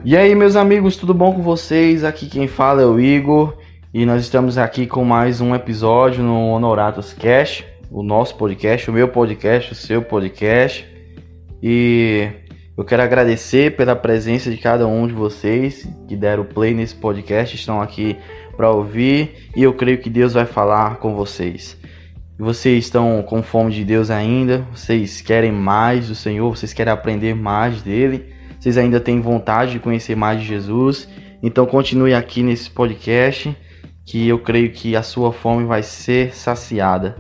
E aí, meus amigos, tudo bom com vocês? Aqui quem fala é o Igor e nós estamos aqui com mais um episódio no Honoratos Cast, o nosso podcast, o meu podcast, o seu podcast. E eu quero agradecer pela presença de cada um de vocês que deram play nesse podcast, estão aqui para ouvir e eu creio que Deus vai falar com vocês. Vocês estão com fome de Deus ainda, vocês querem mais do Senhor, vocês querem aprender mais dele. Vocês ainda têm vontade de conhecer mais de Jesus, então continue aqui nesse podcast que eu creio que a sua fome vai ser saciada.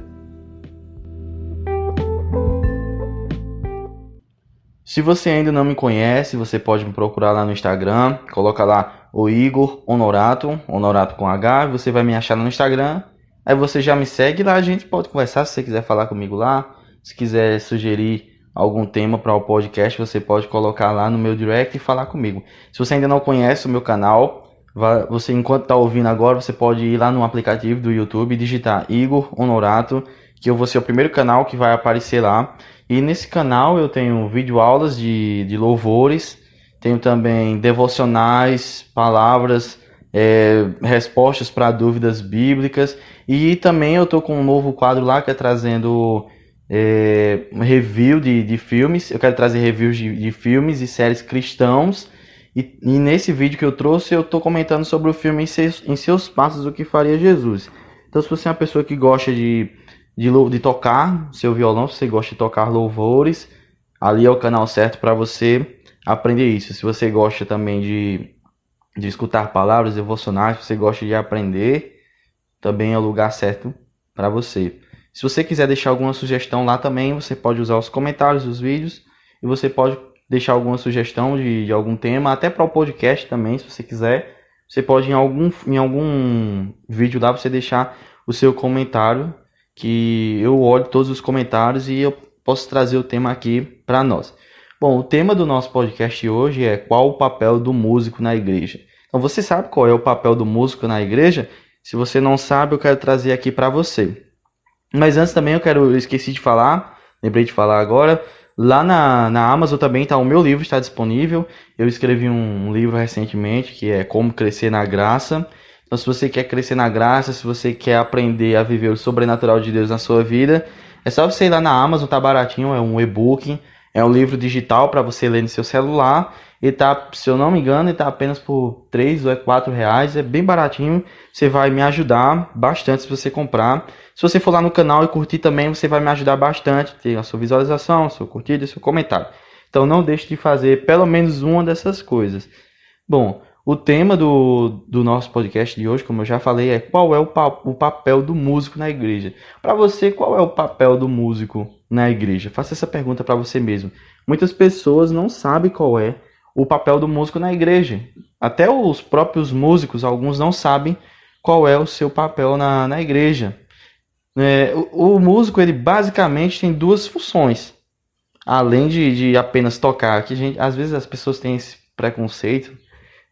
Se você ainda não me conhece, você pode me procurar lá no Instagram, coloca lá o Igor Honorato, Honorato com H, você vai me achar no Instagram, aí você já me segue lá, a gente pode conversar se você quiser falar comigo lá, se quiser sugerir algum tema para o podcast, você pode colocar lá no meu direct e falar comigo. Se você ainda não conhece o meu canal, você enquanto está ouvindo agora, você pode ir lá no aplicativo do YouTube e digitar Igor Honorato, que eu vou ser o primeiro canal que vai aparecer lá. E nesse canal eu tenho videoaulas de louvores, tenho também devocionais, palavras, respostas para dúvidas bíblicas. E também eu estou com um novo quadro lá que é trazendo review de filmes. Eu quero trazer reviews de filmes e séries cristãos e nesse vídeo que eu trouxe eu estou comentando sobre o filme em seus passos, o que faria Jesus. Então se você é uma pessoa que gosta de tocar seu violão, se você gosta de tocar louvores, ali é o canal certo para você aprender isso. Se você gosta também de escutar palavras devocionais, se você gosta de aprender, também é o lugar certo para você. Se você quiser deixar alguma sugestão lá também, você pode usar os comentários dos vídeos e você pode deixar alguma sugestão de algum tema, até para o podcast também, se você quiser. Você pode em algum vídeo lá você deixar o seu comentário, que eu olho todos os comentários e eu posso trazer o tema aqui para nós. Bom, o tema do nosso podcast hoje é qual o papel do músico na igreja. Então você sabe qual é o papel do músico na igreja? Se você não sabe, eu quero trazer aqui para você. Mas antes também eu esqueci de falar, lembrei de falar agora, lá na Amazon também o meu livro está disponível. Eu escrevi um livro recentemente que é Como Crescer na Graça. Então se você quer crescer na graça, se você quer aprender a viver o sobrenatural de Deus na sua vida, é só você ir lá na Amazon, tá baratinho, é um e-book, é um livro digital para você ler no seu celular. E tá, se eu não me engano, ele tá apenas por 3 ou 4 reais, é bem baratinho, você vai me ajudar bastante se você comprar. Se você for lá no canal e curtir também, você vai me ajudar bastante, ter a sua visualização, a sua curtida e seu comentário. Então não deixe de fazer pelo menos uma dessas coisas. Bom, o tema do nosso podcast de hoje, como eu já falei, é qual é o papel do músico na igreja. Para você, qual é o papel do músico na igreja? Faça essa pergunta para você mesmo. Muitas pessoas não sabem qual é o papel do músico na igreja. Até os próprios músicos, alguns não sabem qual é o seu papel na igreja. O músico, ele basicamente tem duas funções. Além de apenas tocar. Que às vezes as pessoas têm esse preconceito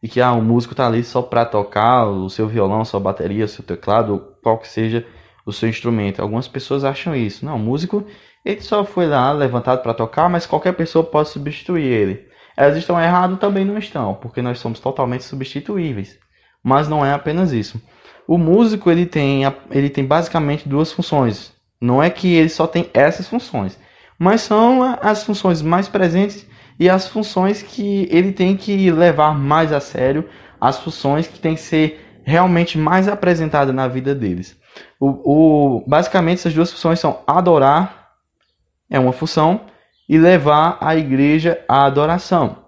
de que o músico está ali só para tocar o seu violão, a sua bateria, o seu teclado, ou qual que seja o seu instrumento. Algumas pessoas acham isso. Não, o músico ele só foi lá levantado para tocar, mas qualquer pessoa pode substituir ele. Elas estão erradas? Também não estão, porque nós somos totalmente substituíveis. Mas não é apenas isso. O músico ele tem basicamente duas funções. Não é que ele só tem essas funções, mas são as funções mais presentes e as funções que ele tem que levar mais a sério, as funções que tem que ser realmente mais apresentadas na vida deles. Basicamente essas duas funções são adorar, é uma função, e levar a igreja à adoração.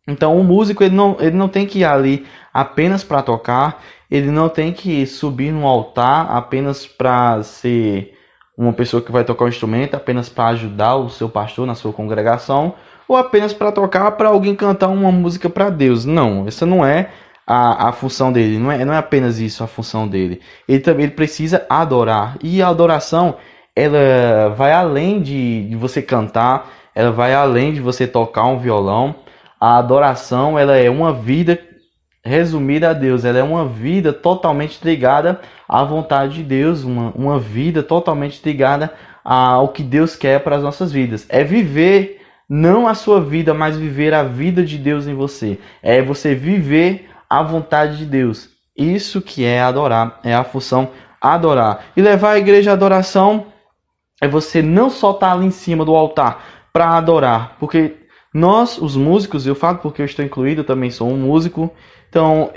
Então o músico ele não tem que ir ali apenas para tocar, ele não tem que subir no altar apenas para ser uma pessoa que vai tocar um instrumento, apenas para ajudar o seu pastor na sua congregação, ou apenas para tocar para alguém cantar uma música para Deus. Não, essa não é a função dele, não é apenas isso a função dele. Ele também precisa adorar, e a adoração ela vai além de você cantar, ela vai além de você tocar um violão. A adoração ela é uma vida resumida a Deus, ela é uma vida totalmente ligada à vontade de Deus, uma vida totalmente ligada ao que Deus quer para as nossas vidas. É viver Não a sua vida, mas viver a vida de Deus em você. É você viver a vontade de Deus. Isso que é adorar, é a função adorar. E levar a igreja à adoração é você não só estar ali em cima do altar para adorar, porque nós, os músicos, eu falo porque eu estou incluído, eu também sou um músico. Então,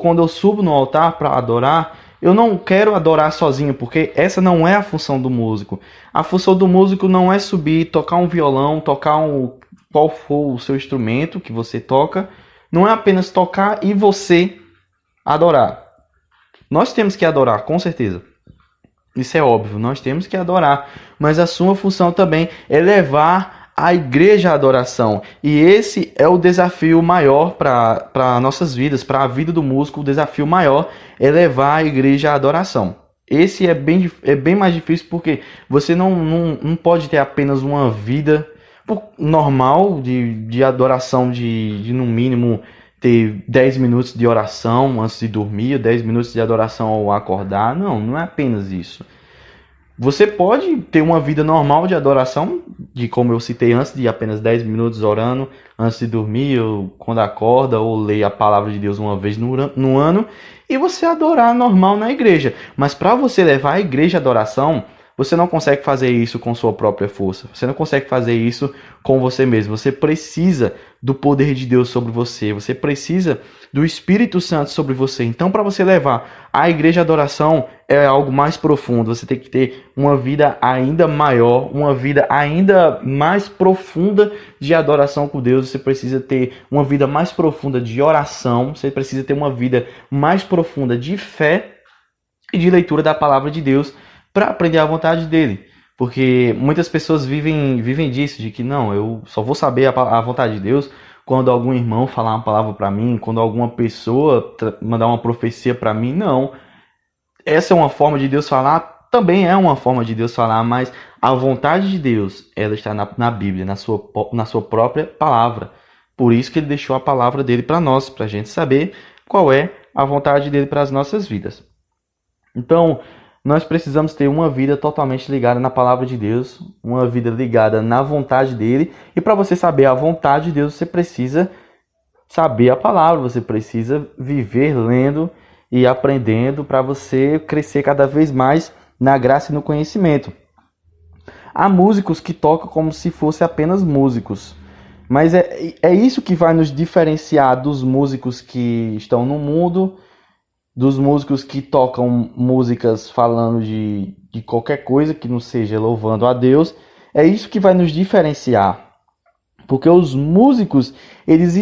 quando eu subo no altar para adorar, eu não quero adorar sozinho, porque essa não é a função do músico. A função do músico não é subir, tocar um violão, qual for o seu instrumento que você toca. Não é apenas tocar e você adorar. Nós temos que adorar, com certeza. Isso é óbvio, nós temos que adorar. Mas a sua função também é levar a igreja à adoração. E esse é o desafio maior para nossas vidas, para a vida do músico. O desafio maior é levar a igreja à adoração. Esse é bem mais difícil porque você não pode ter apenas uma vida normal de adoração, de no mínimo ter 10 minutos de oração antes de dormir, 10 minutos de adoração ao acordar. Não é apenas isso. Você pode ter uma vida normal de adoração, de como eu citei antes, de apenas 10 minutos orando antes de dormir, ou quando acorda, ou ler a palavra de Deus uma vez no ano, e você adorar normal na igreja. Mas para você levar a igreja à adoração, você não consegue fazer isso com sua própria força. Você não consegue fazer isso com você mesmo. Você precisa do poder de Deus sobre você. Você precisa do Espírito Santo sobre você. Então, para você levar a igreja à adoração, é algo mais profundo. Você tem que ter uma vida ainda maior, uma vida ainda mais profunda de adoração com Deus. Você precisa ter uma vida mais profunda de oração. Você precisa ter uma vida mais profunda de fé e de leitura da palavra de Deus, para aprender a vontade dele. Porque muitas pessoas vivem disso, de que não, eu só vou saber a vontade de Deus quando algum irmão falar uma palavra para mim, quando alguma pessoa mandar uma profecia para mim. Não, essa é uma forma de Deus falar, também é uma forma de Deus falar, mas a vontade de Deus, ela está na Bíblia, na sua própria palavra. Por isso que ele deixou a palavra dele para nós, para a gente saber qual é a vontade dele para as nossas vidas. Então, nós precisamos ter uma vida totalmente ligada na palavra de Deus, uma vida ligada na vontade dele. E para você saber a vontade de Deus, você precisa saber a palavra, você precisa viver lendo e aprendendo para você crescer cada vez mais na graça e no conhecimento. Há músicos que tocam como se fossem apenas músicos, mas é isso que vai nos diferenciar dos músicos que estão no mundo, dos músicos que tocam músicas falando de qualquer coisa que não seja louvando a Deus. É isso que vai nos diferenciar. Porque os músicos, eles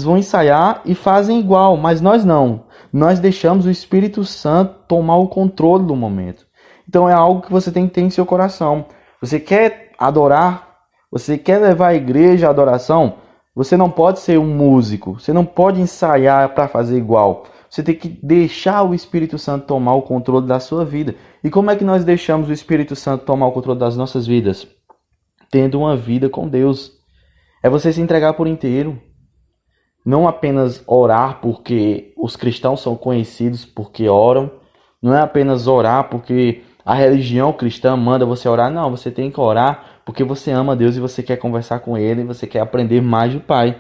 vão ensaiar e fazem igual, mas nós não. Nós deixamos o Espírito Santo tomar o controle do momento. Então é algo que você tem que ter em seu coração. Você quer adorar? Você quer levar a igreja à adoração? Você não pode ser um músico. Você não pode ensaiar para fazer igual. Você tem que deixar o Espírito Santo tomar o controle da sua vida. E como é que nós deixamos o Espírito Santo tomar o controle das nossas vidas? Tendo uma vida com Deus. É você se entregar por inteiro. Não apenas orar porque os cristãos são conhecidos porque oram. Não é apenas orar porque a religião cristã manda você orar. Não, você tem que orar porque você ama Deus e você quer conversar com Ele e você quer aprender mais do Pai.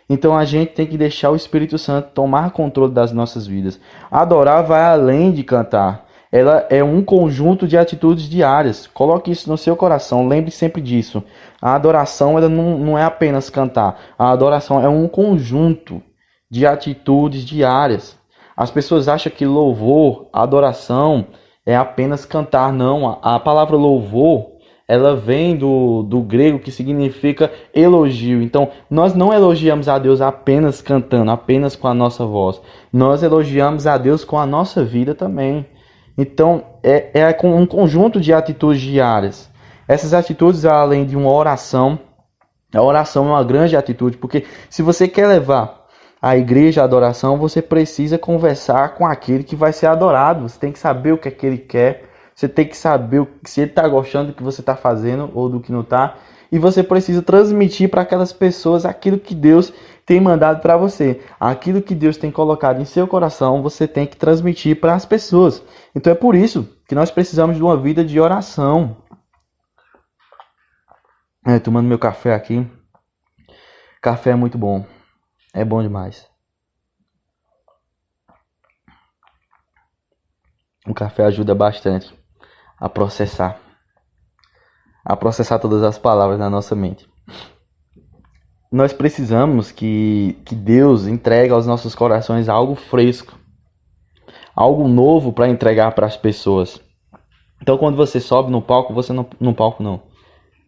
Então a gente tem que deixar o Espírito Santo tomar controle das nossas vidas. Adorar vai além de cantar. Ela é um conjunto de atitudes diárias. Coloque isso no seu coração. Lembre sempre disso. A adoração ela não é apenas cantar. A adoração é um conjunto de atitudes diárias. As pessoas acham que louvor, adoração, é apenas cantar. Não. A palavra louvor, ela vem do grego que significa elogio. Então, nós não elogiamos a Deus apenas cantando, apenas com a nossa voz. Nós elogiamos a Deus com a nossa vida também. Então, é um conjunto de atitudes diárias. Essas atitudes, além de uma oração, a oração é uma grande atitude, porque se você quer levar a igreja à adoração, você precisa conversar com aquele que vai ser adorado. Você tem que saber o que é que ele quer. Você tem que saber se ele está gostando do que você está fazendo ou do que não está. E você precisa transmitir para aquelas pessoas aquilo que Deus tem mandado para você. Aquilo que Deus tem colocado em seu coração, você tem que transmitir para as pessoas. Então é por isso que nós precisamos de uma vida de oração. Tomando meu café aqui. Café é muito bom. É bom demais. O café ajuda bastante a processar. A processar todas as palavras na nossa mente. Nós precisamos que Deus entregue aos nossos corações algo fresco. Algo novo para entregar para as pessoas. Então quando você sobe no palco, você não... No palco não.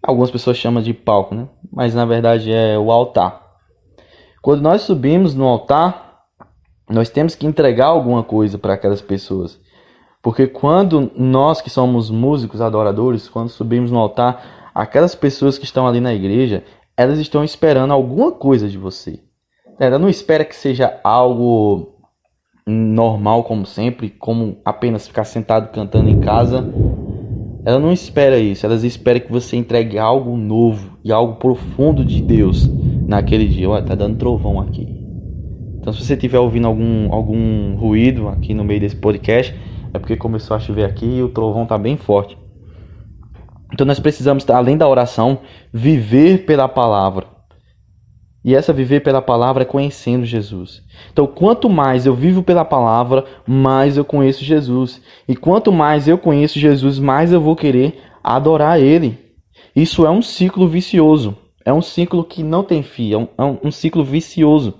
Algumas pessoas chamam de palco, né? Mas na verdade é o altar. Quando nós subimos no altar, nós temos que entregar alguma coisa para aquelas pessoas. Porque quando nós que somos músicos, adoradores, quando subimos no altar, aquelas pessoas que estão ali na igreja, elas estão esperando alguma coisa de você. Ela não espera que seja algo normal como sempre, como apenas ficar sentado cantando em casa. Ela não espera isso, elas esperam que você entregue algo novo e algo profundo de Deus naquele dia. Olha, tá dando trovão aqui. Então se você estiver ouvindo algum ruído aqui no meio desse podcast, é porque começou a chover aqui e o trovão tá bem forte. Então nós precisamos, além da oração, viver pela palavra. E essa viver pela palavra é conhecendo Jesus. Então, quanto mais eu vivo pela palavra, mais eu conheço Jesus. E quanto mais eu conheço Jesus, mais eu vou querer adorar Ele. Isso é um ciclo vicioso. É um ciclo que não tem fim. É um ciclo vicioso.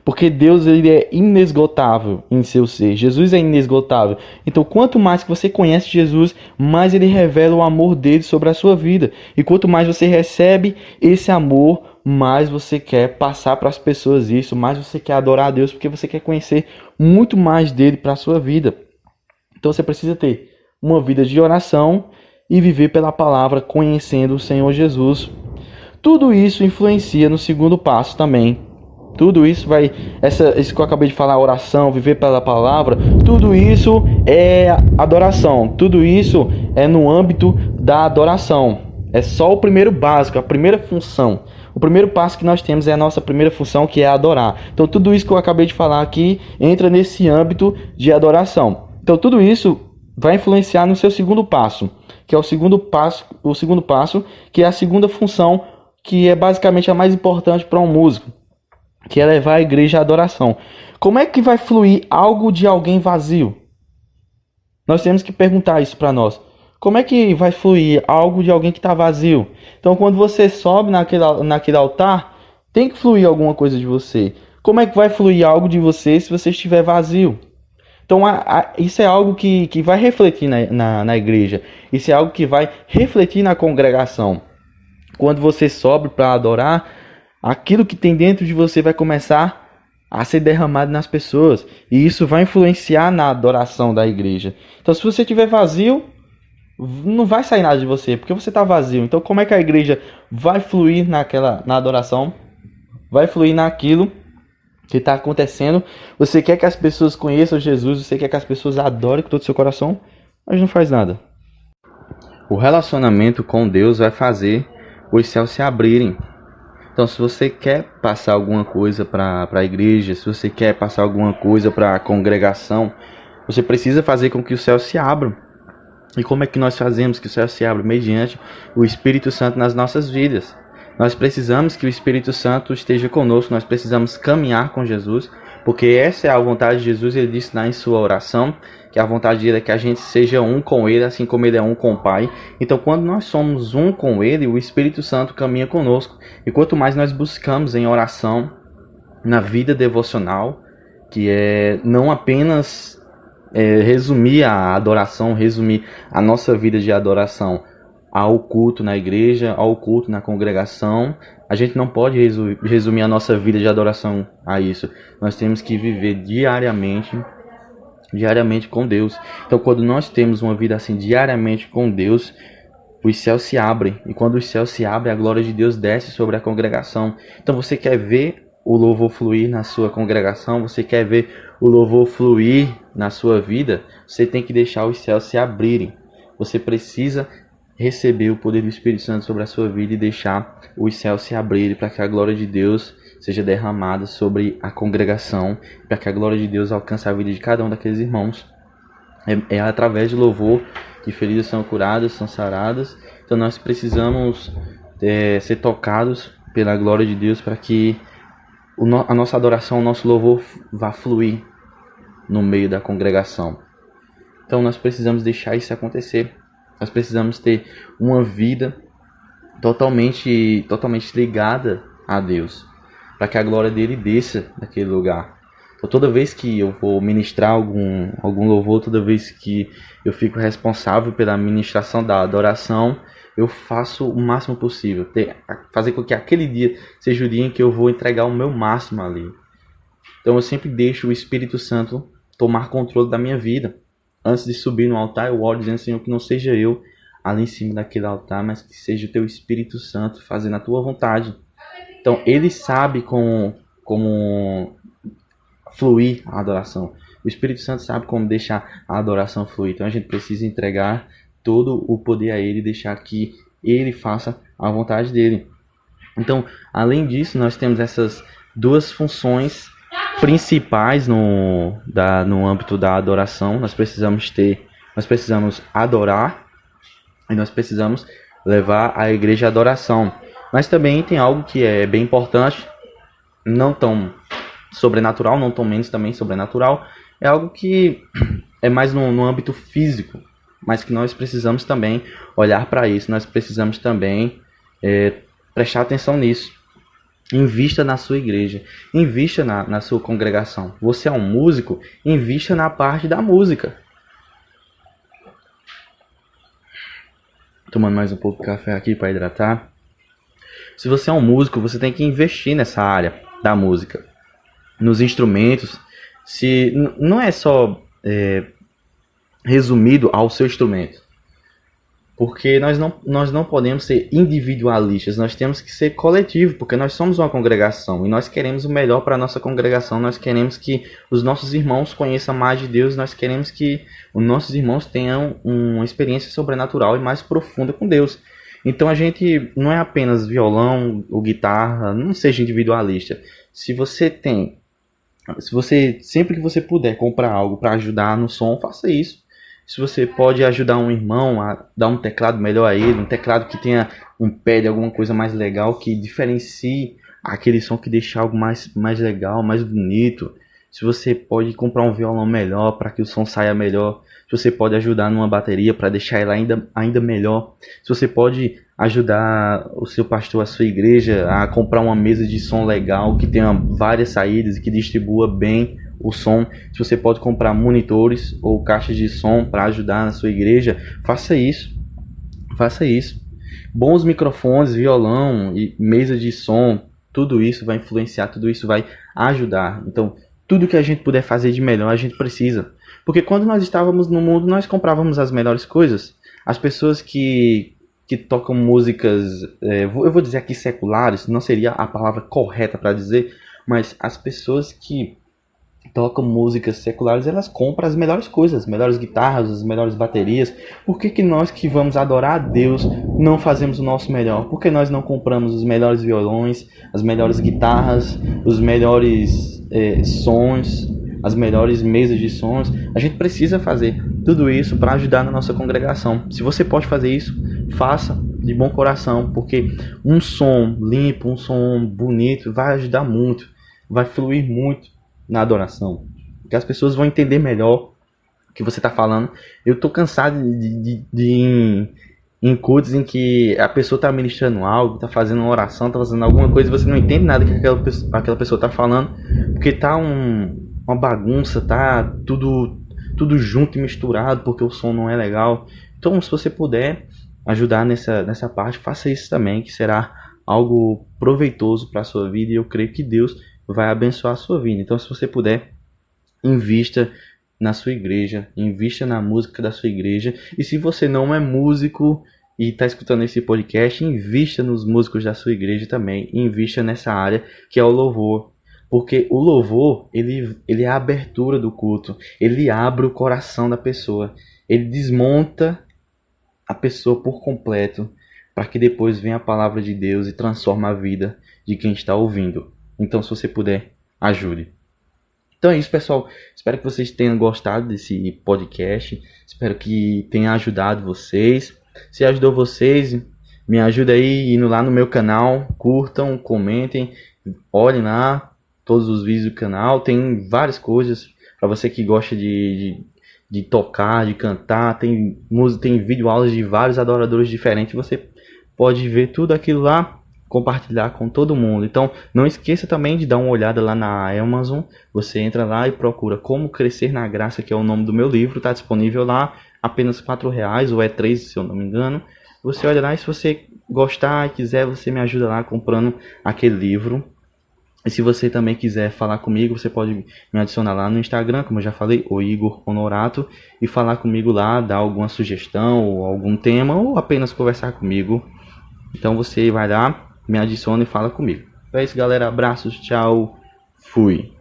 Porque Deus ele é inesgotável em seu ser. Jesus é inesgotável. Então, quanto mais que você conhece Jesus, mais Ele revela o amor dele sobre a sua vida. E quanto mais você recebe esse amor, mais você quer passar para as pessoas isso, mais você quer adorar a Deus, porque você quer conhecer muito mais dele para a sua vida. Então você precisa ter uma vida de oração e viver pela palavra, conhecendo o Senhor Jesus. Tudo isso influencia no segundo passo também. Tudo isso vai, isso que eu acabei de falar, oração, viver pela palavra, tudo isso é adoração. Tudo isso é no âmbito da adoração. É só o primeiro básico, a primeira função. O primeiro passo que nós temos é a nossa primeira função, que é adorar. Então tudo isso que eu acabei de falar aqui entra nesse âmbito de adoração. Então tudo isso vai influenciar no seu segundo passo, que é o segundo passo, que é a segunda função, que é basicamente a mais importante para um músico, que é levar a igreja à adoração. Como é que vai fluir algo de alguém vazio? Nós temos que perguntar isso para nós. Como é que vai fluir algo de alguém que está vazio? Então, quando você sobe naquele altar, tem que fluir alguma coisa de você. Como é que vai fluir algo de você se você estiver vazio? Então, isso é algo que vai refletir na igreja. Isso é algo que vai refletir na congregação. Quando você sobe para adorar, aquilo que tem dentro de você vai começar a ser derramado nas pessoas. E isso vai influenciar na adoração da igreja. Então, se você estiver vazio, não vai sair nada de você, porque você está vazio. Então, como é que a igreja vai fluir na adoração? Vai fluir naquilo que está acontecendo. Você quer que as pessoas conheçam Jesus, você quer que as pessoas adorem com todo o seu coração, mas não faz nada. O relacionamento com Deus vai fazer os céus se abrirem. Então, se você quer passar alguma coisa para a igreja, se você quer passar alguma coisa para a congregação, você precisa fazer com que os céus se abram. E como é que nós fazemos que o céu se abra? Mediante o Espírito Santo nas nossas vidas. Nós precisamos que o Espírito Santo esteja conosco, nós precisamos caminhar com Jesus, porque essa é a vontade de Jesus. Ele disse lá em sua oração, que a vontade dele é que a gente seja um com ele, assim como ele é um com o Pai. Então, quando nós somos um com ele, o Espírito Santo caminha conosco. E quanto mais nós buscamos em oração, na vida devocional, que é não apenas resumir a adoração, resumir a nossa vida de adoração ao culto na igreja, ao culto na congregação. A gente não pode resumir a nossa vida de adoração a isso. Nós temos que viver diariamente com Deus. Então, quando nós temos uma vida assim diariamente com Deus, os céus se abrem. E quando os céus se abrem, a glória de Deus desce sobre a congregação. Então, você quer ver o louvor fluir na sua congregação, você quer ver o louvor fluir na sua vida, você tem que deixar os céus se abrirem. Você precisa receber o poder do Espírito Santo sobre a sua vida e deixar os céus se abrirem para que a glória de Deus seja derramada sobre a congregação, para que a glória de Deus alcance a vida de cada um daqueles irmãos. É através de louvor que feridas são curadas, são saradas. Então nós precisamos ser tocados pela glória de Deus, para que a nossa adoração, o nosso louvor vá fluir no meio da congregação. Então nós precisamos deixar isso acontecer. Nós precisamos ter uma vida totalmente ligada a Deus, para que a glória dele desça naquele lugar. Então, toda vez que eu vou ministrar algum louvor, toda vez que eu fico responsável pela ministração da adoração, eu faço o máximo possível, fazer com que aquele dia seja o dia em que eu vou entregar o meu máximo ali. Então eu sempre deixo o Espírito Santo tomar controle da minha vida. Antes de subir no altar, eu oro dizendo: Senhor, que não seja eu ali em cima daquele altar, mas que seja o teu Espírito Santo fazendo a tua vontade. Então ele sabe como fluir a adoração. O Espírito Santo sabe como deixar a adoração fluir. Então a gente precisa entregar todo o poder a ele e deixar que ele faça a vontade dele. Então, além disso, nós temos essas duas funções principais no âmbito da adoração. Nós precisamos adorar e nós precisamos levar a igreja à adoração. Mas também tem algo que é bem importante, não tão sobrenatural, não tão menos também sobrenatural. É algo que é mais no âmbito físico, mas que nós precisamos também olhar para isso. Nós precisamos também prestar atenção nisso. Invista na sua igreja, invista na sua congregação. Você é um músico, invista na parte da música. Tomando mais um pouco de café aqui para hidratar. Se você é um músico, você tem que investir nessa área da música, nos instrumentos. Se não é só resumido ao seu instrumento, porque nós não podemos ser individualistas, nós temos que ser coletivo, porque nós somos uma congregação e nós queremos o melhor para a nossa congregação. Nós queremos que os nossos irmãos conheçam mais de Deus, nós queremos que os nossos irmãos tenham uma experiência sobrenatural e mais profunda com Deus. Então a gente não é apenas violão ou guitarra, não seja individualista. Se você sempre que você puder comprar algo para ajudar no som, faça isso. Se você pode ajudar um irmão a dar um teclado melhor a ele, um teclado que tenha um pad, alguma coisa mais legal, que diferencie aquele som, que deixe algo mais legal, mais bonito. Se você pode comprar um violão melhor para que o som saia melhor. Se você pode ajudar numa bateria para deixar ela ainda melhor. Se você pode ajudar o seu pastor, a sua igreja, a comprar uma mesa de som legal, que tenha várias saídas e que distribua bem o som. Se você pode comprar monitores ou caixas de som para ajudar na sua igreja, faça isso. Faça isso. Bons microfones, violão e mesa de som, tudo isso vai influenciar, tudo isso vai ajudar. Então, tudo que a gente puder fazer de melhor, a gente precisa. Porque quando nós estávamos no mundo, nós comprávamos as melhores coisas. As pessoas que tocam músicas, eu vou dizer aqui seculares, não seria a palavra correta para dizer, mas as pessoas que tocam músicas seculares, elas compram as melhores coisas, as melhores guitarras, as melhores baterias. Por que nós que vamos adorar a Deus não fazemos o nosso melhor? Por que nós não compramos os melhores violões, as melhores guitarras, os melhores sons, as melhores mesas de sons? A gente precisa fazer tudo isso para ajudar na nossa congregação. Se você pode fazer isso, faça de bom coração, porque um som limpo, um som bonito vai ajudar muito, vai fluir muito na adoração, porque as pessoas vão entender melhor o que você está falando. Eu tô cansado de em cultos em que a pessoa está ministrando algo, está fazendo uma oração, está fazendo alguma coisa e você não entende nada que aquela pessoa está falando, porque tá uma bagunça, tá tudo junto e misturado, porque o som não é legal. Então, se você puder ajudar nessa parte, faça isso também, que será algo proveitoso para a sua vida, e eu creio que Deus vai abençoar a sua vida. Então, se você puder, invista na sua igreja, invista na música da sua igreja. E se você não é músico e está escutando esse podcast, invista nos músicos da sua igreja também, invista nessa área que é o louvor. Porque o louvor, ele é a abertura do culto, ele abre o coração da pessoa, ele desmonta a pessoa por completo, para que depois venha a palavra de Deus e transforme a vida de quem está ouvindo. Então, se você puder, ajude. Então é isso, pessoal. Espero que vocês tenham gostado desse podcast. Espero que tenha ajudado vocês. Se ajudou vocês, Me ajuda aí indo lá no meu canal, curtam, comentem, olhem lá todos os vídeos do canal. Tem várias coisas para você que gosta de tocar, de cantar. Tem música, tem vídeo aulas de vários adoradores diferentes. Você pode ver tudo aquilo lá, compartilhar com todo mundo. Então não esqueça também de dar uma olhada lá na Amazon. Você entra lá e procura Como Crescer na Graça, que é o nome do meu livro. Está disponível lá, apenas R$ 4 ou é 3, se eu não me engano. Você olha lá e se você gostar e quiser, você me ajuda lá comprando aquele livro. E se você também quiser falar comigo, você pode me adicionar lá no Instagram, como eu já falei, o Igor Honorato, e falar comigo lá, dar alguma sugestão ou algum tema, ou apenas conversar comigo. Então você vai lá, me adiciona e fala comigo. Então é isso, galera. Abraços, tchau, fui.